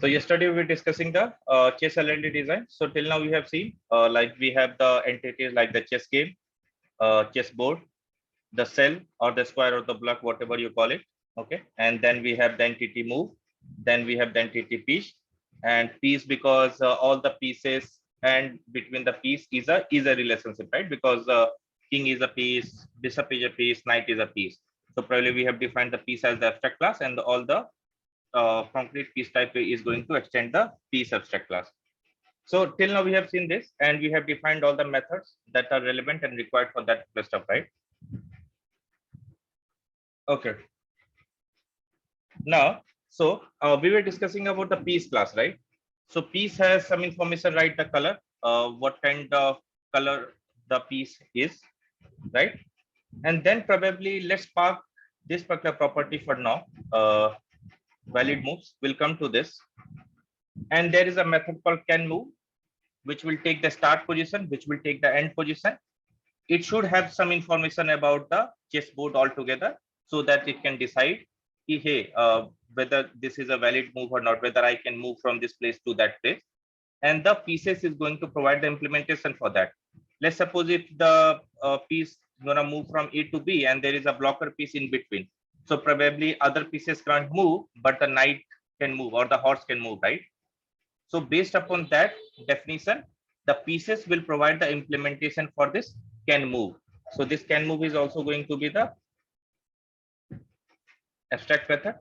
So yesterday we were discussing the chess LND design. So till now we have seen like we have the entities like the chess game, chess board, the cell or the square or the block, whatever you call it. Okay, and then we have the entity move. Then we have the entity piece and piece because all the pieces and between the piece is a relationship, right? Because king is a piece, bishop is a piece, knight is a piece. So probably we have defined the piece as the abstract class, and all the concrete piece type is going to extend the piece abstract class. So till now we have seen this and we have defined all the methods that are relevant and required for that stuff, right? Okay. Now, so we were discussing about the piece class, right? So piece has some information, right? The color, what kind of color the piece is, right? And then probably let's park this particular property for now. Valid moves will come to this. And there is a method called can move, which will take the start position, which will take the end position. It should have some information about the chessboard altogether so that it can decide, hey, whether this is a valid move or not, whether I can move from this place to that place. And the pieces is going to provide the implementation for that. Let's suppose if the piece gonna move from A to B and there is a blocker piece in between. So probably other pieces can't move, but the knight can move or the horse can move, right? So based upon that definition, the pieces will provide the implementation for this can move. So this can move is also going to be the abstract method.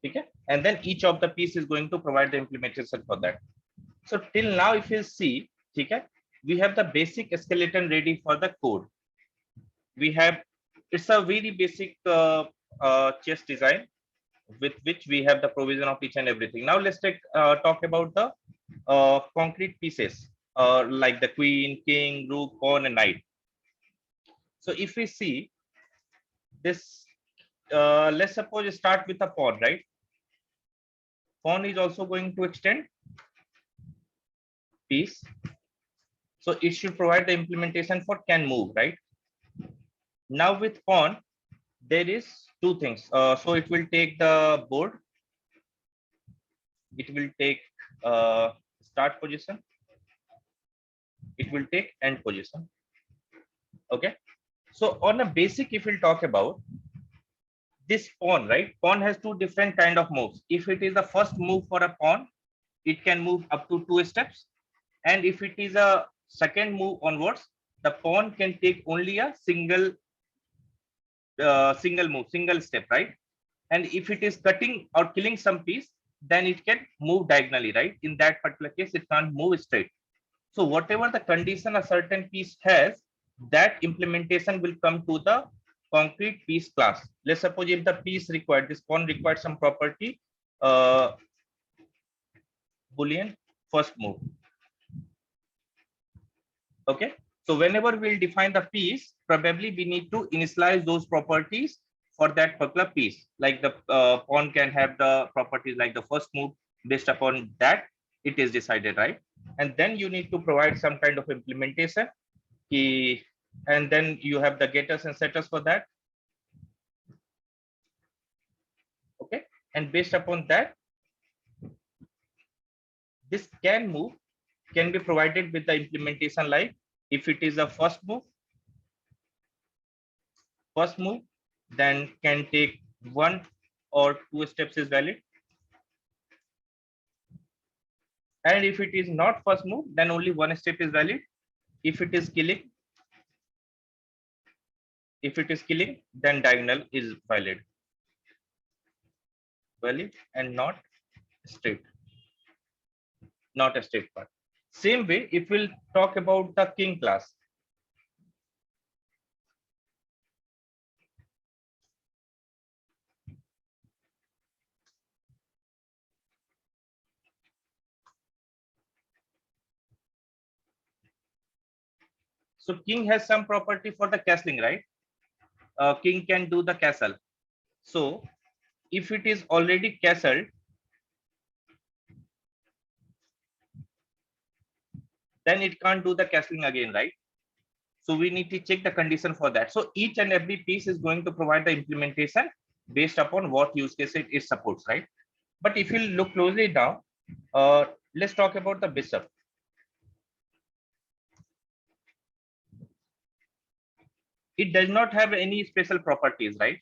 Okay? And then each of the piece is going to provide the implementation for that. So till now, if you see, okay, we have the basic skeleton ready for the code. We have, it's a very basic chess design with which we have the provision of each and everything. Now let's talk about the concrete pieces like the queen, king, rook, pawn, and knight. So if we see this, let's suppose start with a pawn, right? Pawn is also going to extend piece. So it should provide the implementation for can move, right? Now with pawn, there is two things. So it will take the board. It will take start position. It will take end position. Okay. So on a basic, if we'll talk about this pawn, right? Pawn has two different kind of moves. If it is the first move for a pawn, it can move up to 2 steps. And if it is a second move onwards, the pawn can take only a single move, single step, right? And if it is cutting or killing some piece, then it can move diagonally, right? In that particular case, it can't move straight. So whatever the condition a certain piece has, that implementation will come to the concrete piece class. Let's suppose if the piece required, this pawn required some property, Boolean first move. Okay. So whenever we'll define the piece, probably we need to initialize those properties for that particular piece. Like the pawn can have the properties like the first move. Based upon that, it is decided, right? And then you need to provide some kind of implementation. And then you have the getters and setters for that. Okay. And based upon that, this can move can be provided with the implementation like if it is a first move, then can take 1 or 2 steps is valid. And if it is not first move, then only 1 step is valid. If it is killing, then diagonal is valid and not straight, not a straight path. Same way, if we'll talk about the king class. So king has some property for the castling, right? King can do the castle. So if it is already castled, then it can't do the castling again, right? So we need to check the condition for that. So each and every piece is going to provide the implementation based upon what use case it supports, right? But if you look closely now, Let's talk about the bishop. It does not have any special properties, right?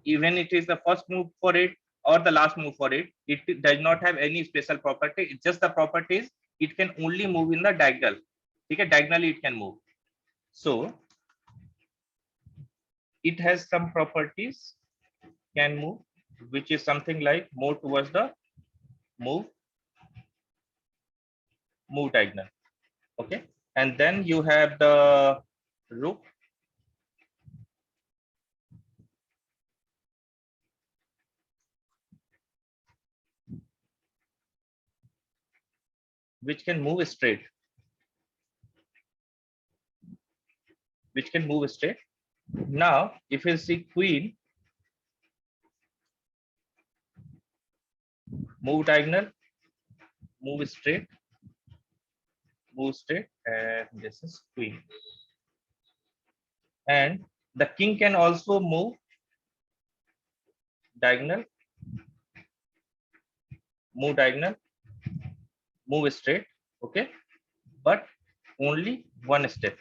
Even it is the first move for it or the last move for it, it does not have any special property. It's just the properties. It can only move in the diagonal. Okay, diagonally it can move. So it has some properties, can move, which is something like more towards the move, move diagonal. Okay, and then you have the rook, which can move straight, which can move straight. Now, if you see queen, move diagonal, move straight, move straight, and this is queen. And the king can also move diagonal, move diagonal, move straight. Okay, but only one step.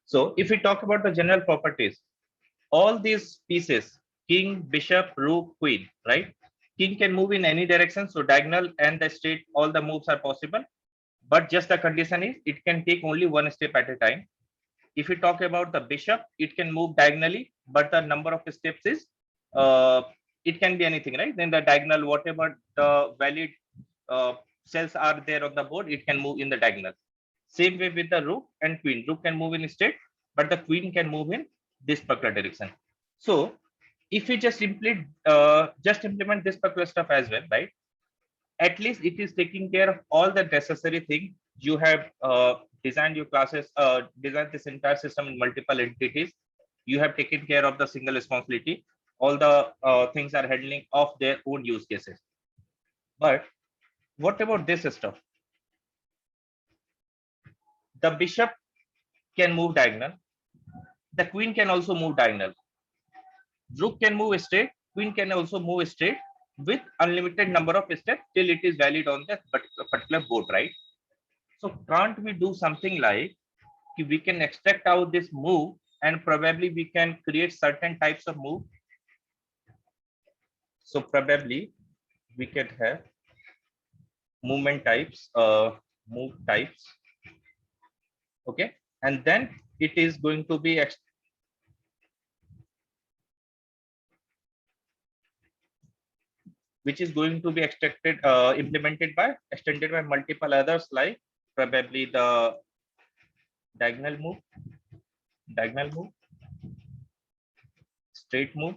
So if we talk about the general properties, all these pieces, king, bishop, rook, queen, right? King can move in any direction. So diagonal and the straight, all the moves are possible. But just the condition is it can take only one step at a time. If we talk about the bishop, it can move diagonally, but the number of steps is, it can be anything, right? Then the diagonal, whatever the valid uh, cells are there on the board, it can move in the diagonal. Same way with the rook and queen. Rook can move in straight, but the queen can move in this particular direction. So if you just simply just implement this particular stuff as well, right? At least it is taking care of all the necessary thing. You have designed your classes, designed this entire system in multiple entities. You have taken care of the single responsibility. All the things are handling of their own use cases. But what about this stuff? The bishop can move diagonal. The queen can also move diagonal. Rook can move straight. Queen can also move straight with unlimited number of steps till it is valid on that particular board, right? So can't we do something like we can extract out this move and probably we can create certain types of move. So probably we can have movement types, move types. Okay, and then it is going to be which is going to be extracted, implemented by, extended by multiple others, like probably the diagonal move, diagonal move, straight move,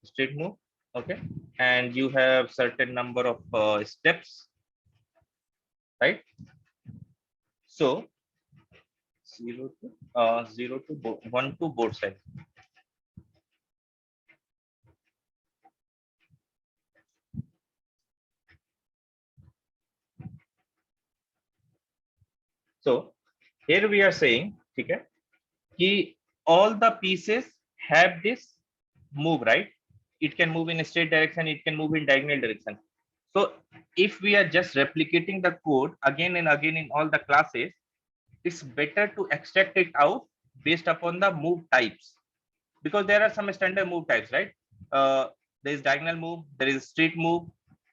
straight move. Okay, and you have certain number of steps, right? So 0 to 1 to both sides. So here we are saying, okay, कि all the pieces have this move, right? It can move in a straight direction, it can move in diagonal direction. So if we are just replicating the code again and again in all the classes, it's better to extract it out based upon the move types, because there are some standard move types, right? There is diagonal move, there is straight move,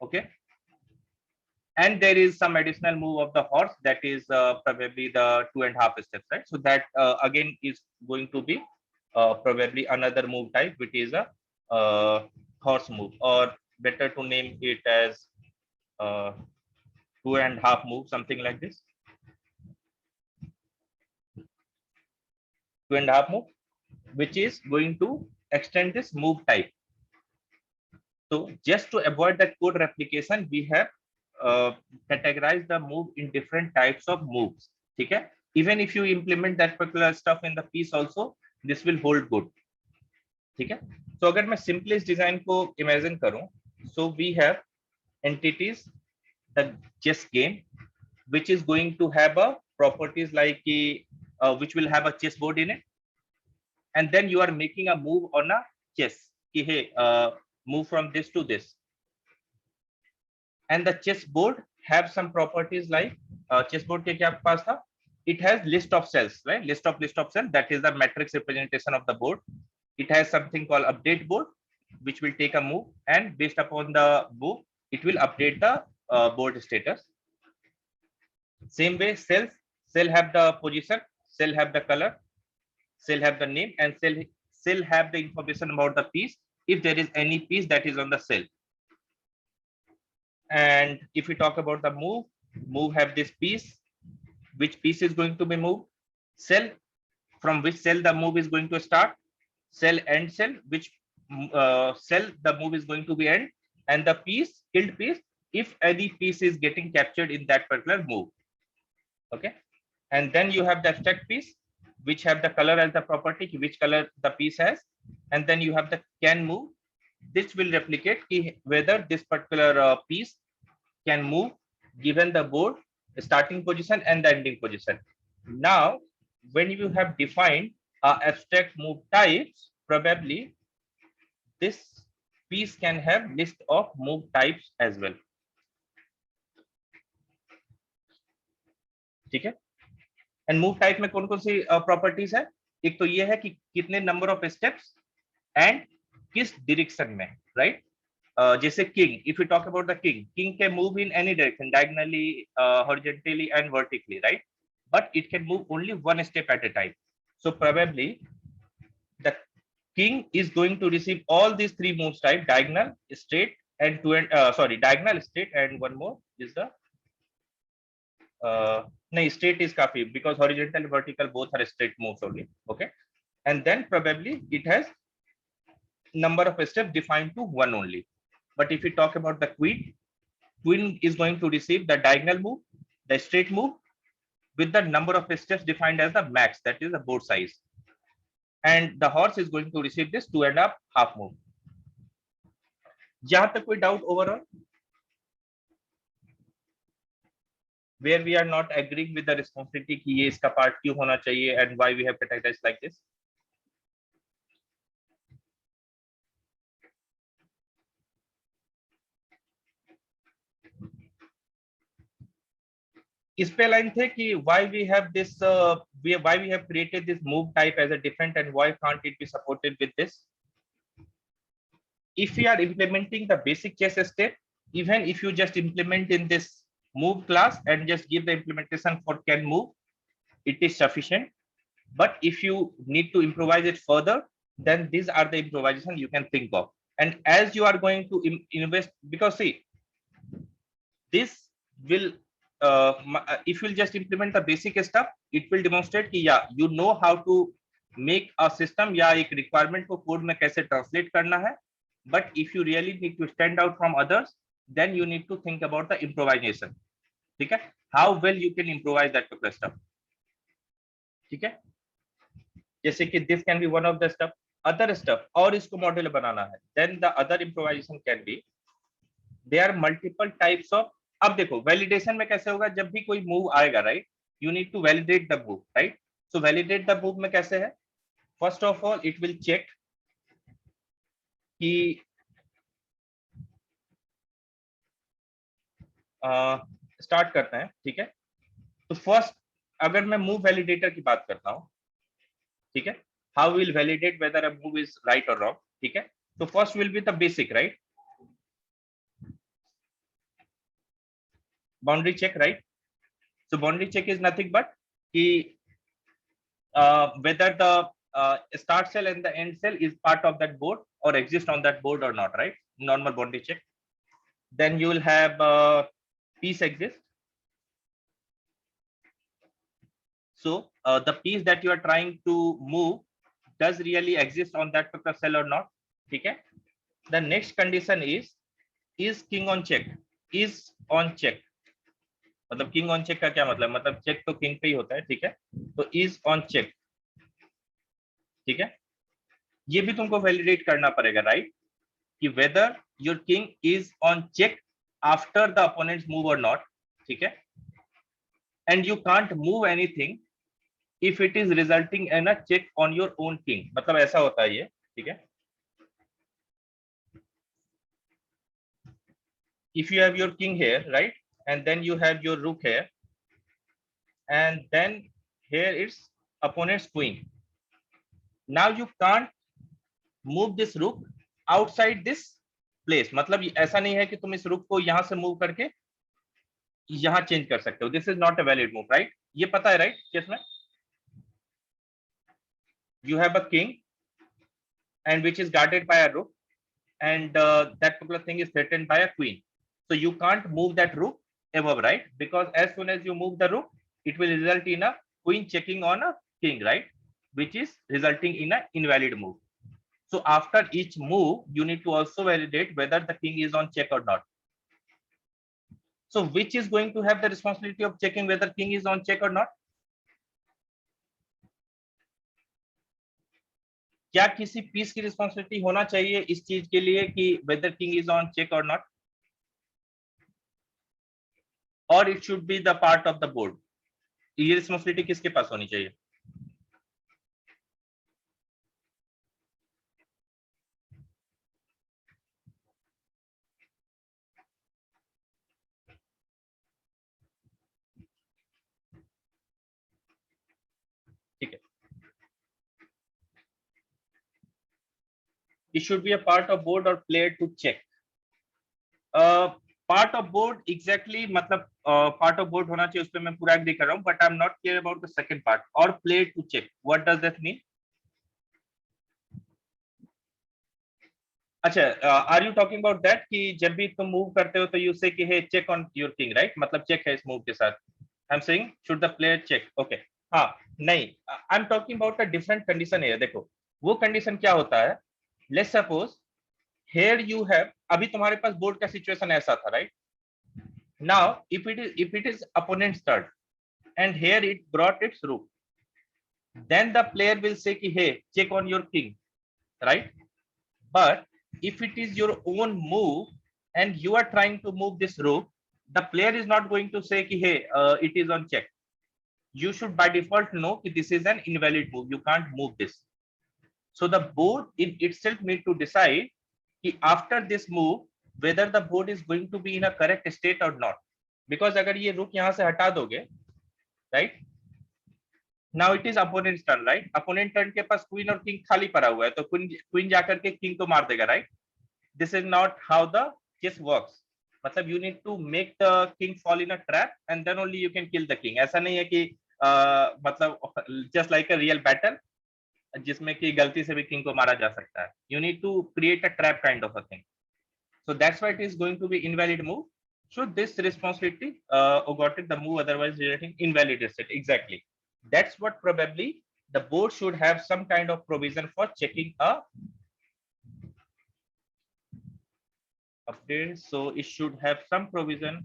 okay, and there is some additional move of the horse, that is probably the 2.5 steps, right? So that again is going to be probably another move type, which is a horse move, or better to name it as 2.5 move, something like this. 2.5 move, which is going to extend this move type. So just to avoid that code replication, we have categorized the move in different types of moves. Okay? Even if you implement that particular stuff in the piece also, this will hold good. Okay? So अगर मैं simplest design को imagine करूं, so we have entities, the chess game, which is going to have a properties like which will have a chessboard in it. and then you are making a move on a chess ki hey move from this to this, and the chessboard have some properties like chessboard ke kya aapke paas tha, it has list of cells, right? List of cells, that is the matrix representation of the board. It has something called update board, which will take a move, and based upon the move it will update the board status. Same way cell have the position, cell have the color, cell have the name, and cell have the information about the piece if there is any piece that is on the cell. And if we talk about the move have this piece, which piece is going to be moved, cell from which cell the move is going to start, cell end cell, which cell the move is going to be end, and the piece, killed piece, if any piece is getting captured in that particular move. Okay, and then you have the abstract piece, which have the color as the property, which color the piece has, and then you have the can move. This will replicate whether this particular piece can move given the board starting position and the ending position. Now, when you have defined abstract move types, probably this piece can have list of move types as well. ठीक है, and move type में कौन कौन सी properties है? एक तो ये है कि कितने नंबर ऑफ स्टेप्स एंड किस डायरेक्शन में, राइट? जैसे king, if you talk about the king can move in any direction, diagonally, horizontally and vertically, right? But it can move only one step at a time. So probably the king is going to receive all these three moves type: diagonal, straight, and diagonal, straight, and one more is the no, straight is काफी, because horizontal and vertical both are straight moves only. Okay, and then probably it has number of steps defined to one only. But if we talk about the queen is going to receive the diagonal move, the straight move, with the number of steps defined as the max, that is the board size, and the horse is going to receive this 2.5 move. जहां तक कोई doubt overall, where we are not agreeing with the responsibility कि ये इसका part क्यों होना चाहिए and why we have categorized like this? इस पे लाइन थे कि why we have this why we have created this move type as a different and why can't it be supported with this? If we are implementing the basic chess step, even if you just implement in this move class and just give the implementation for can move, it is sufficient. But if you need to improvise it further, then these are the improvisation you can think of. And as you are going to invest, because see, this will if you just implement the basic stuff, it will demonstrate कि yeah, you know how to make a system या एक requirement को code में कैसे translate करना है. But if you really need to stand out from others, then you need to think about the improvisation. ठीक है, how well you can improvise that particular stuff. ठीक है, जैसे कि this can be one of the stuff, other stuff, और इसको module बनाना है, then the other improvisation can be, there are multiple types of. अब देखो वैलिडेशन में कैसे होगा, जब भी कोई मूव आएगा, right, you need to validate the move, right? So validate the move में कैसे है, first of all it will check कि स्टार्ट करते हैं. ठीक है, तो फर्स्ट अगर मैं मूव वैलिडेटर की बात करता हूं, ठीक है, how will validate weather a move is right और रॉन्ग. ठीक है, तो first will be the basic, right, boundary check, right? So boundary check is nothing but whether the start cell and the end cell is part of that board or exist on that board or not, right? Normal boundary check. Then you will have piece exist. So the piece that you are trying to move does really exist on that particular cell or not. Okay. The next condition is king on check. Is on check. मतलब king on check का क्या मतलब check तो king पे ही होता है. ठीक है, तो इज ऑन चेक. ठीक है, ये भी तुमको वैलिडेट करना पड़ेगा, राइट, कि whether your king is on check after the opponent's move और नॉट. ठीक है, and you can't move anything if it is resulting in a check on your own king. मतलब ऐसा होता है ये, ठीक है. If you have your king here, right, and then you have your rook here, and then here it's opponent's queen. Now you can't move this rook outside this place. मतलब ऐसा नहीं है कि तुम इस रुक को यहां से मूव करके यहां चेंज कर सकते हो. This is not a valid move, right. ये पता है, राइट, केस में you have a king and which is guarded by a rook, and that particular thing is threatened by a queen. So you can't move that rook above, right, because as soon as you move the rook, it will result in a queen checking on a king, right, which is resulting in an invalid move. So after each move, you need to also validate whether the king is on check or not. So which is going to have the responsibility of checking whether king is on check or not? क्या किसी piece की responsibility होना चाहिए इस चीज के लिए कि whether king is on check or not, or it should be the part of the board? ये रिस्पॉन्सिबिलिटी किसके पास होनी चाहिए? ठीक है. It should be a part of board or player to check. Part of board exactly मतलब part of board होना चाहिए, उस पे मैं पूरा एग्री कर रहा हूँ, but I'm not clear about the second part. Or player to check. What does that mean? अच्छा, are you talking about that कि जब भी तुम मूव करते हो तो यू से कि hey check on your king, right, मतलब चेक है इस मूव के साथ. I am saying should the player check. Okay, हाँ, नहीं, I am talking about a different condition है. देखो वो कंडीशन क्या होता है. Let's suppose here you have, अभी तुम्हारे पास बोर्ड का सिचुएशन ऐसा था, right. Now if it is opponent's turn and here it brought its rook, then the player will say ki hey check on your king, right. But if it is your own move and you are trying to move this rook, the player is not going to say ki hey it is on check. You should by default know ki this is an invalid move, you can't move this. So the board in itself need to decide ki after this move whether the board is going to be in a correct state or not. Because agar ye rook yahan se hata doge, right, now it is opponent turn, right. Opponent turn के पास queen और king खाली पड़ा हुआ है, तो queen जाकर के king को मार देगा, right. This is not how the chess works. मतलब you need to make the king fall in a trap and then only you can kill the king. ऐसा नहीं है कि मतलब just like a real battle जिसमें कि गलती से भी किंग को मारा जा सकता है. You need to create a trap kind of a thing. So that's why it is going to be invalid move. So this responsibility got it the move otherwise relating invalid state. Exactly. That's what probably the board should have some kind of provision for checking a update. So it should have some provision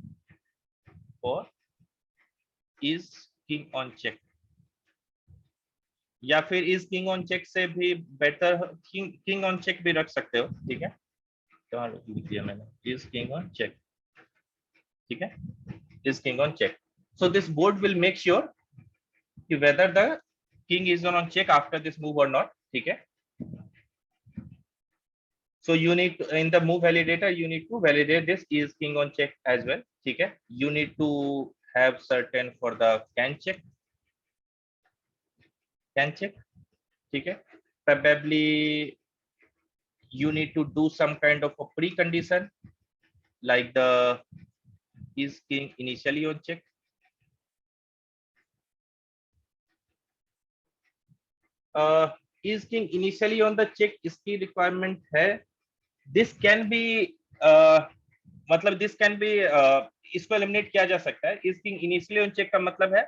for is king on check. या फिर is king on check से भी better king on check भी रख सकते हो. ठीक है, कहाँ लिख दिया मैंने, is king on check. ठीक है, is king on check. So this board will make sure whether the king is on check after this move or not. ठीक है. So you need to, in the move validator you need to validate this is king on check as well. ठीक है. You need to have certain for the can check. ठीक है. Probably you need to do some kind of a precondition like the is king initially on check. Is king initially on the check, इसकी requirement है. This can be मतलब this can be इसको eliminate किया जा सकता है. इस king initially on check का मतलब है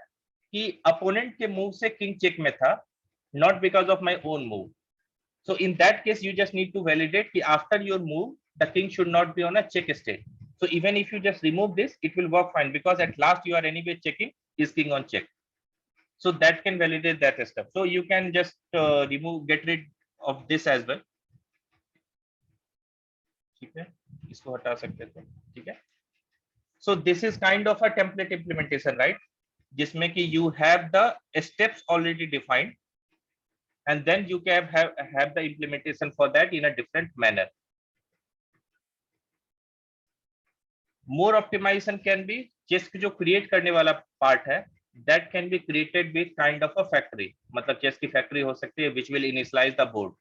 कि अपोनेंट के मूव से किंग चेक में था, not because of my own move. So in that case you just need to validate कि after your move the king should not be on a check state. So even if you just remove this, it will work fine because at last you are anyway checking is king on check. So that can validate that stuff. So you can just get rid of this as well. ठीक है, इसको हटा सकते थे. ठीक है. So this is kind of a template implementation, right? जिसमें कि you have the steps already defined and then you can have the implementation for that in a different manner. More optimization can be chess जो create करने वाला part है, that can be created with kind of a factory. मतलब chess की factory हो सकती है which will initialize the board.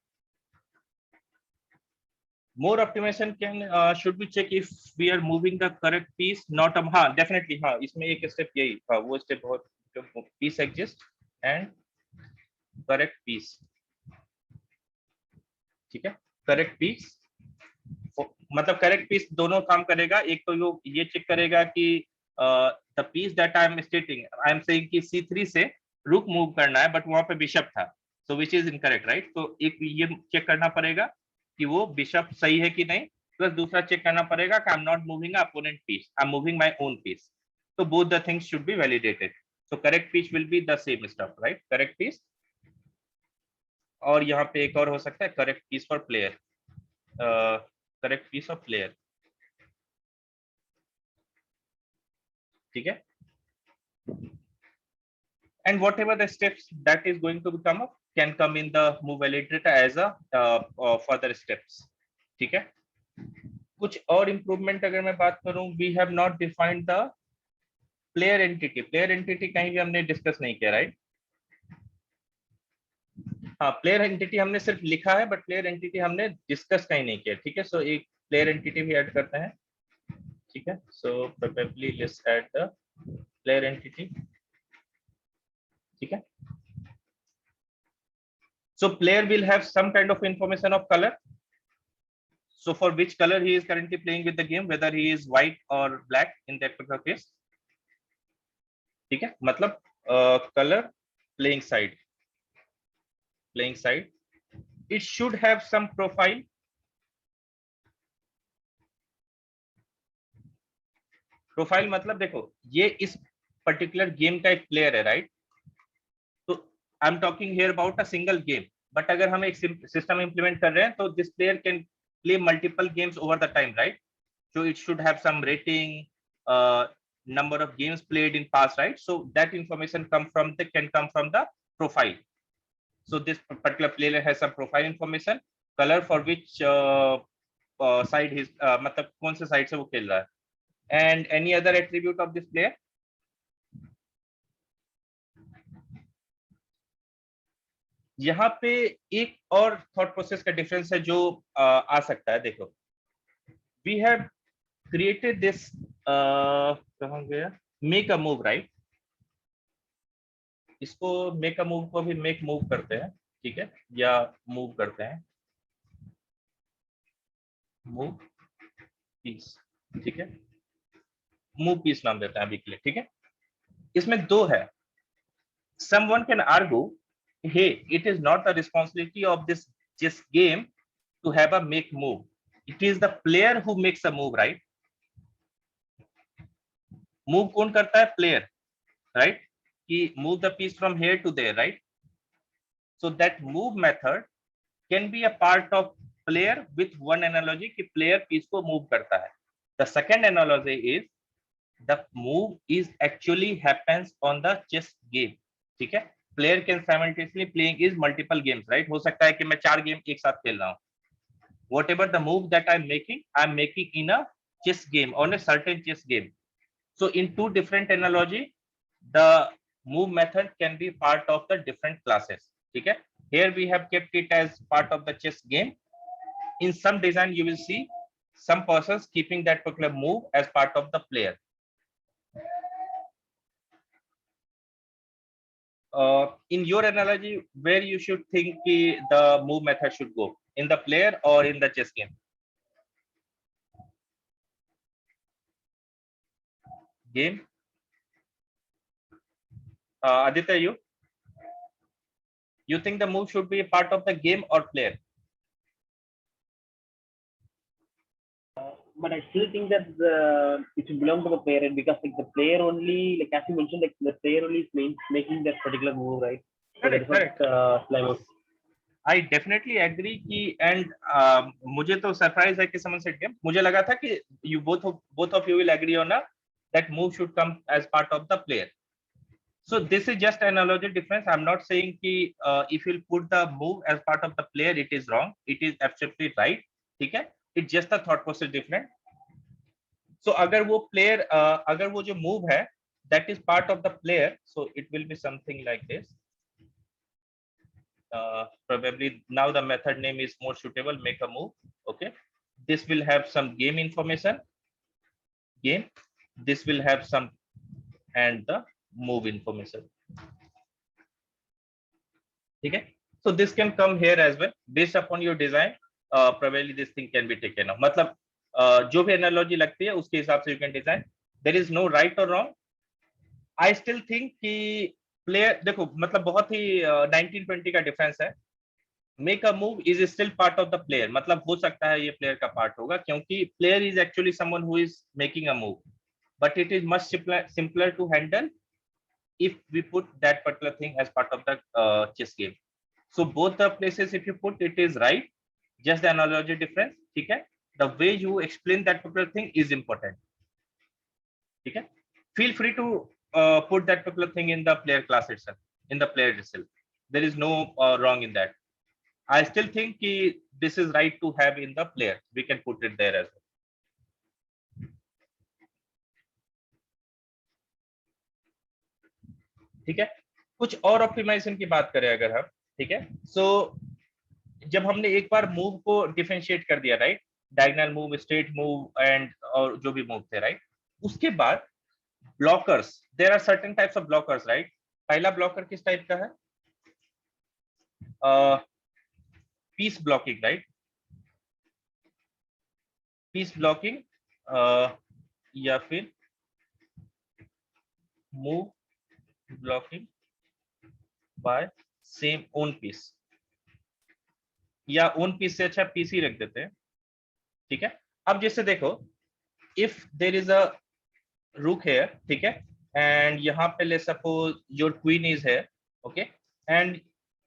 More optimization can should we check if we are moving the correct piece, not हाँ definitely हाँ इसमें एक step यही हाँ वो step बहुत piece exist and correct piece, ठीक है. Correct piece मतलब करेक्ट पीस दोनों काम करेगा. एक तो ये चेक करेगा कि the piece that I am stating, I am saying कि C3 से रुक मूव करना है बट वहां पे बिशप था, सो विच इज इनकरेक्ट राइट. तो एक ये चेक करना पड़ेगा कि वो बिशप सही है कि नहीं, प्लस दूसरा चेक करना पड़ेगा कि I am not moving opponent piece, I am moving my own piece. तो both the things should be validated. So correct piece will be the same stuff right, correct piece. और यहाँ पे एक और हो सकता है correct piece for player, correct piece of player, ठीक है. And whatever the steps that is going to come up can come in the move validator as a further steps, ठीक है. कुछ और improvement अगर मैं बात करूं, we have not defined the player entity. player entity कहीं भी हमने discuss नहीं किया राइट. हाँ player entity हमने सिर्फ लिखा है बट player entity हमने डिस्कस कहीं नहीं किया, ठीक है. सो एक player entity भी ऐड करते हैं, ठीक है. सो probably let's add the player entity, ठीक है. So player will have some kind of information of color. So for which color he is currently playing with the game, whether he is white or black in that particular case, ठीक है. मतलब color playing side, it should have some profile. Profile मतलब देखो ये इस particular game का एक player है राइट. तो आई am talking here about a single game, but अगर हम एक सिस्टम इंप्लीमेंट कर रहे हैं तो this player can play multiple games over the time right. So it should have some rating, number of games played in past, right? So that information can come from the profile. So this particular player has some profile information, color for which side his मतलब कौन से side से वो खेल रहा है, and any other attribute of this player. यहाँ पे एक और थॉट प्रोसेस का डिफरेंस है जो आ सकता है. देखो we have created this कहाँ गया make a move right. इसको make a move को भी make move करते हैं, ठीक है, या move करते हैं move piece, ठीक है. move piece नाम देते हैं अभी के लिए, ठीक है. इसमें दो है. someone can argue hey it is not the responsibility of this chess game to have a make move, it is the player who makes a move right. move कौन करता है, player right, कि move the piece from here to there right. so that move method can be a part of player with one analogy कि player piece को move करता है. the second analogy is the move is actually happens on the chess game, ठीक है. player can simultaneously playing is multiple games right. हो सकता है कि मैं 4 गेम एक साथ खेल रहा हूँ. whatever the move that I'm making in a chess game, on a certain chess game. So in two different analogy, the move method can be part of the different classes, ठीक है. Here we have kept it as part of the chess game. In some design you will see some persons keeping that particular move as part of the player. In your analogy, where you should think the move method should go, in the player or in the chess game? Game. Aditya, you think the move should be a part of the game or player? But I still think that it should belong to the player, because like the player only, like as you mentioned, like the player only is making that particular move, right? Correct. I definitely agree कि and मुझे तो surprise है कि समन set game. मुझे लगा था कि you both of you will agree on that move should come as part of the player. So this is just analogy difference. I'm not saying कि if you put the move as part of the player, it is wrong. It is absolutely right. ठीक है? It's just a thought process different. So अगर वो player, अगर वो जो move है, that is part of the player, so it will be something like this. Probably now the method name is more suitable. Make a move. Okay. This will have some game information. Game. This will have some and the move information. Okay, so this can come here as well based upon your design. Probably this thing can be taken off. मतलब जो भी analogy लगती है उसके हिसाब से you can design. There is no right or wrong. I still think कि player देखो मतलब बहुत ही 1920 का डिफरेंस है. Make a move is still part of the player. मतलब हो सकता है ये player का part होगा क्योंकि player is actually someone who is making a move, but it is much simpler to handle if we put that particular thing as part of the chess game. So both the places if you put it is right, just the analogy difference. ठीक है? The way you explain that particular thing is important. ठीक है? Feel free to put that particular thing in the player class itself, in the player itself. There is no wrong in that. I still think this is right to have in the player. We can put it there as well. ठीक है, कुछ और optimisation की बात करें अगर हम, ठीक है, सो जब हमने एक बार मूव को डिफरेंशिएट कर दिया, right, diagonal move, straight move and और जो भी मूव थे, राइट, उसके बाद blockers, there are certain types of blockers, right. पहला ब्लॉकर किस टाइप का है? Piece blocking, right, piece blocking या फिर move blocking by same own piece, या ओन पीस से अच्छा पीस ही रख देते हैं. ठीक है, अब जैसे देखो, इफ देयर इज अ रूक हेयर, ठीक है, एंड यहाँ पे ले suppose your queen is here, okay, and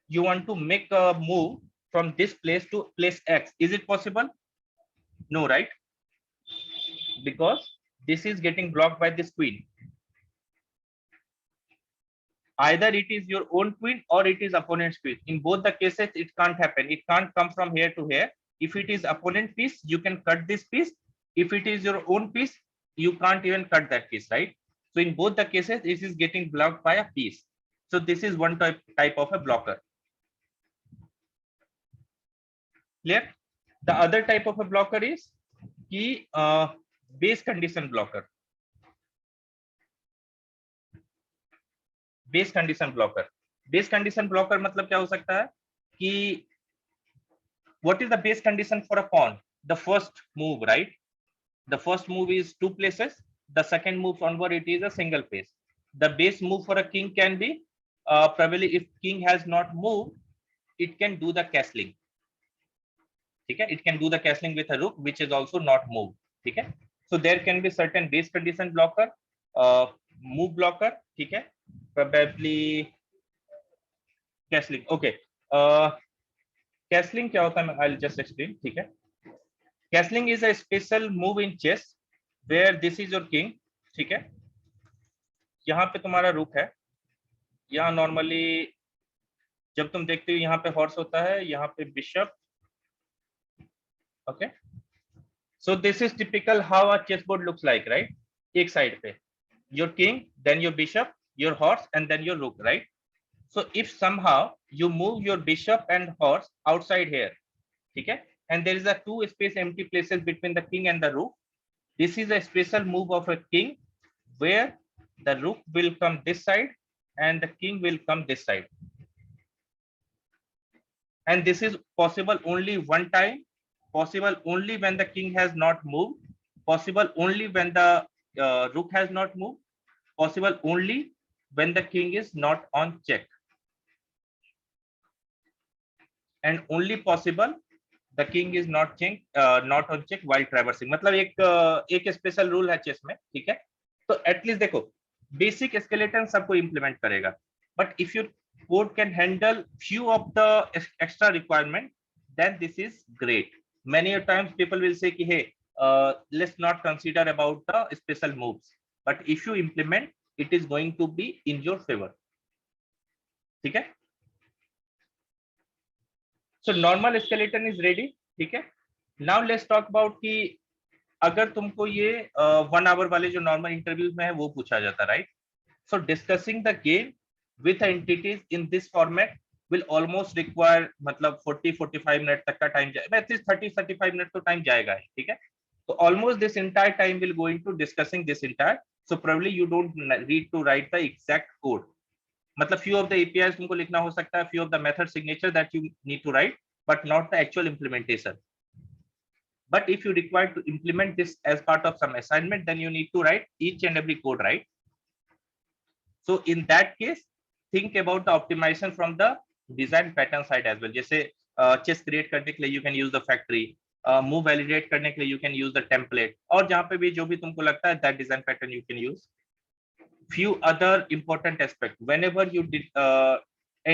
you want to make a move from this place to place X. Is it possible? No, right? Because this is getting blocked by this queen. Either it is your own queen or it is opponent's queen. In both the cases, it can't happen. It can't come from here to here. If it is opponent piece, you can cut this piece. If it is your own piece, you can't even cut that piece, right? So in both the cases, this is getting blocked by a piece. So this is one type of a blocker. Clear? The other type of a blocker is base condition blocker. Base condition blocker. Base condition blocker मतलब क्या हो सकता है कि what is the base condition for a pawn? The first move, right? The first move is 2 places. The second move onward, it is a single place. The base move for a king can be probably if king has not moved, it can do the castling. ठीक है, it can do the castling with a rook which is also not moved. ठीक है, so there can be certain base condition blocker, move blocker. ठीक है, probably castling. Okay, castling क्या होता है? I'll just explain. ठीक है, castling is a special move in chess where this is your king. ठीक है, यहाँ पे तुम्हारा रूक है, यहाँ नॉर्मली जब तुम देखते हो यहाँ पे हॉर्स होता है, यहाँ पे bishop. Okay, so this is typical how a chessboard looks like, right? एक साइड पे your king, then your bishop, your horse, and then your rook, right? So if somehow you move your bishop and horse outside here, ठीक है, and there is a 2 space empty places between the king and the rook, this is a special move of a king where the rook will come this side and the king will come this side, and this is possible only one time, possible only when the king has not moved, possible only when the rook has not moved, possible only when the king is not on check, and only possible the king is not on check while traversing. मतलब एक special rule है chess में. ठीक है, तो at least देखो basic skeleton सबको implement करेगा, but if your code can handle few of the extra requirement, then this is great. Many times people will say कि hey, let's not consider about the special moves, but if you implement it is going to be in your favor. ठीक है? So normal skeleton is ready. ठीक है? Now let's talk about कि अगर तुमको ये 1 hour वाले जो नॉर्मल इंटरव्यूज में है वो पूछा जाता, right? So discussing the game with entities in this format will almost require मतलब 40-45 मिनट तक का टाइम जाएगा, एटलीस्ट 30-35 मिनट तो टाइम जाएगा ही, ठीक है? तो almost this entire time will go into discussing this entire, so probably you don't need to write the exact code, मतलब few of the APIs तुमको लिखना हो सकता है, few of the method signature that you need to write, but not the actual implementation. But if you require to implement this as part of some assignment, then you need to write each and every code, right? So in that case, think about the optimization from the design pattern side as well. जैसे chess create करने के लिए you can use the factory, move validate करने के लिए you can use the template, और जहाँ पे भी जो भी तुमको लगता है that design pattern you can use. Few other important aspects. Whenever you did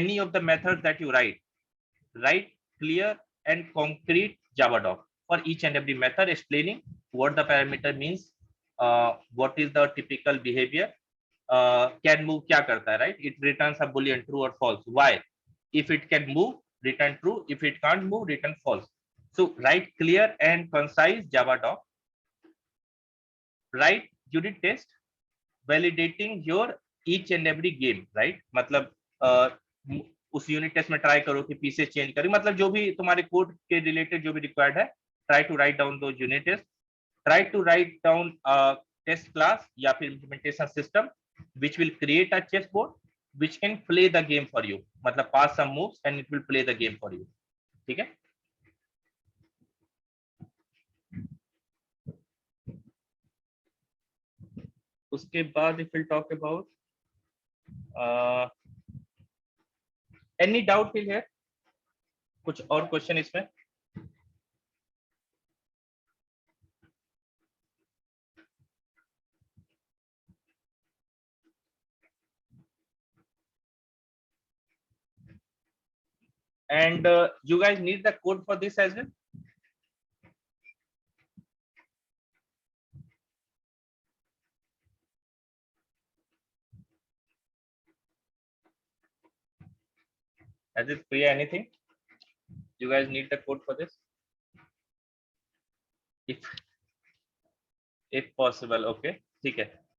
any of the methods that you write clear and concrete Java doc for each and every method, explaining what the parameter means, what is the typical behavior, can move क्या करता है, right? It returns a boolean true or false. Why? If it can move, return true. If it can't move, return false. So write clear and concise Java doc. Write unit test validating your each and every game, right? मतलब उस unit test में try करो कि pieces change करें, मतलब जो भी तुम्हारे कोड के रिलेटेड जो भी रिक्वायर्ड है, try to write down those unit test, try to write down test class या फिर implementation system which will create a chessboard which can play the game for you, मतलब pass some moves and it will play the game for you, ठीक है? उसके बाद if we'll talk about any doubt till here, कुछ और question इसमें? And you guys need the code for this as well? Has it Priya anything? You guys need the code for this? If possible, okay, ठीक है.